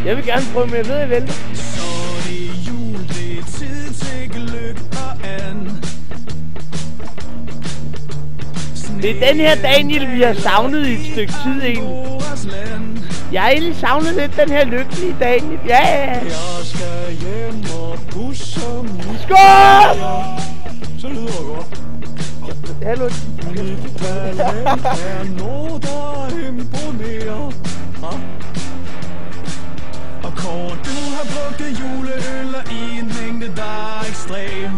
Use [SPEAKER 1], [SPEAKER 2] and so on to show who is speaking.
[SPEAKER 1] Jeg vil gerne prøve, men jeg ved, jeg vælter.
[SPEAKER 2] Så det er jul, det er tid til gløgg og and.
[SPEAKER 1] Det er den her Daniel, vi har savnet i et stykke tid egentlig. Jeg har egentlig savnet lidt den her lykkelige Daniel. Ja, ja.
[SPEAKER 2] Jeg skal hjem og pusse mit
[SPEAKER 1] skål!
[SPEAKER 2] Så lyder det godt.
[SPEAKER 1] Hallo.
[SPEAKER 2] Mit talent er noget, der imponerer. Og Kåre, du har drukket juleøl i en mængde, der er ekstrem.